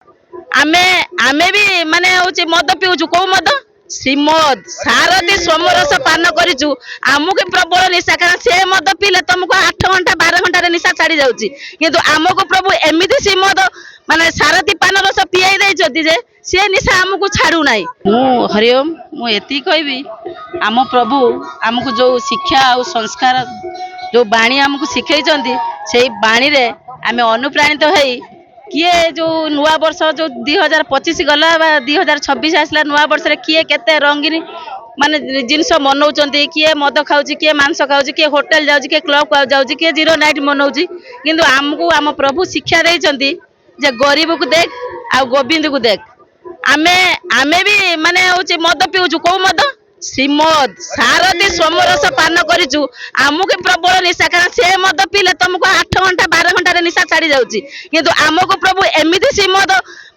आमे आमे भी माने होची मद पिउछु को मद श्रीमद सारथी सोमरस पान करिछु आमुके प्रबल निशा कारण से मद पीले तुमको 8 घंटा 12 घंटा रे निशा छाड़ी जाउची किंतु आमको प्रभु एमिति श्रीमद माने सारथी पान रस पियाई दैछथि जे से निशा आमको छाड़ू नाही। मु हरिओम मु एति कहबी आम प्रभु आमको जो शिक्षा और संस्कार जो बाणी आमको शिखैछन्ति सेई बाणी रे आमे अनुप्राणित होई किए जो नुआ वर्ष जो 2025 गला 2026 आसला नुआ वर्ष रे किए केते रंगीन माने जिनस मनौचंती किए मद खाउची किए मांस खाउची किए होटल जाउची किए क्लब जाउची किए जीरो नाइट मनौची किंतु आमको आम प्रभु शिक्षा देइचंती जे गरीब को देख आ गोविंद को देख आमे आमे भी माने होची मद पिउछु को मद श्रीमद सारथी सोमरस पान करिछु आमुके प्रबल निशा कारण से मद पीले तुमको 8 घंटा 12 घंटा रे निशा छाड़ी जाउची किंतु आमको प्रभु एमिति श्रीमद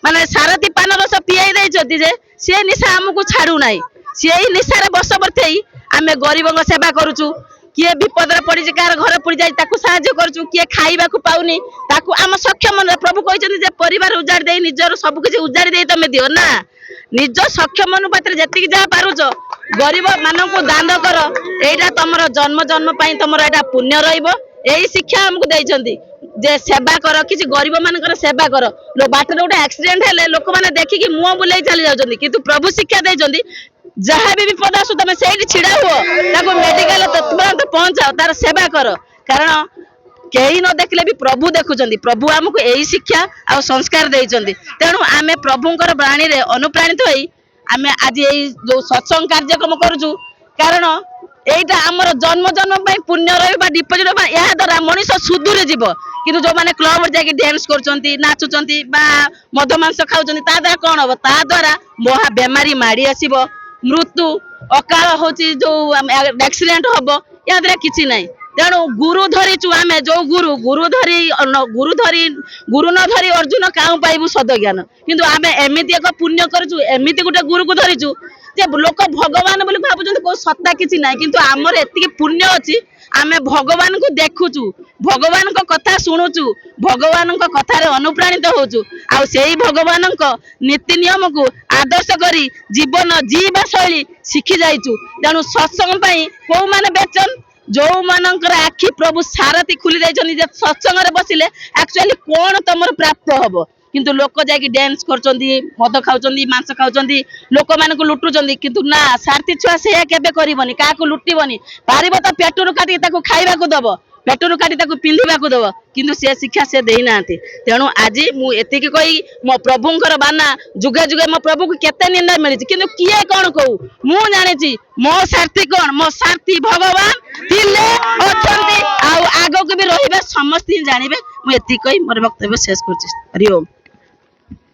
माने सारथी पान रस पियाई दैछथि जे से निशा आमको छाड़ू नाही सेही निशा रे बसवर्ती आमे गरीबक सेवा करूछु किए विपद रे पड़ी जे कार घर पड़ी जाई ताकू सहाय्य करूछु किए खाइबा को पाउनी ताकू आम सक्षम प्रभु कहिसथि जे परिवार उजाड़ देई निजर सब किछि उजाड़ देई तमे दियो ना निज सक्षम अनुपात रे जति जा पारुछो गरीब मानक दान कर एटा तमर जन्म जन्म पाई तमर एटा पुण्य रहिबो एही शिक्षा हमकु दैछन्ती जे सेवा कर किछि गरीब मानकर सेवा कर लो बाटर गोटे एक्सीडेंट हेले लोक माने देखि कि मुंह बुलाई चली जाउछन्ती किंतु प्रभु शिक्षा दैछन्ती जहाँ भी विपद आसु तमे सेठी छिड़ा हुओ ताको मेडिकल तुरंत पहुंचाओ तार सेवा कर कारण केही न देखले भी प्रभु देखुचंदी प्रभु हमकु एही शिक्षा आ संस्कार दैछन्ती तेणु आमे प्रभुंकर बाणी रे अनुप्राणित होई आमे आज एही जो सत्संग कार्यक्रम करूछु कारण एटा हमर जन्म जन्म पई पुण्य रहबा डिपोजिट बा या द्वारा मनीष सुदूरे जीव किंतु जो माने क्लब जाके डांस करचंती नाचुचंती बा मद मांस खाउचंती ता द्वारा कोन हो ता द्वारा महा बेमारी माडी आसीबो मृत्यु अकाल होची जो एक्सीडेंट होबो या द्वारा किछि नाही तेणु गुरु धरीचु आमे जो गुरु धरी गुरु न धरी अर्जुन काउ पाइबु सद ज्ञान किंतु आमे एमिति एक पुण्य करचु एमिति गुटे गुरु को धरीचु जे लोक भगवान बोली भाबुचंती को सत्ता किछि नाही किंतु हमर एतिके पुण्य अछि आमे भगवान को देखुचु भगवान को कथा सुनुचु भगवान को कथा रे अनुप्राणित होचु आ सेही भगवान को नीति नियम को आदर्श करी जीवन जीवा शैली शिखि जाइचु तेणु सत्संग पई को माने बेचन जो मानकर आखि प्रभु सारथी खुली दैछन्ती जे सत्संग रे बसिले एक्चुअली कोन तमर प्राप्त हबो किंतु लोक जाकी डांस करचंती मद खाउचंती मांस खाउचंती लोक मान को लुटुचंती किंतु ना सारथी छुआ से केबे करिवनी का को लुटिवनी पारिबो त पेटरु काटी ताको खाइबा को दबो पेटरु काटी ताको पिंधिबा को दबो किंतु से शिक्षा से देई नांती तेणु आज मु एतिकी कहि मो प्रभुंकर बाना जुगे जुगे मो प्रभु को केते निंदा मिलिछि किंतु किए कोन कहू मु जानिछि मो सारथी कोन मो सारथी भगवान थिले अछंती आ आगो को भी रहिबे समस्त जानिबे मु एतिकी कहि मोर वक्तव्य शेष करछि। हरि ओम।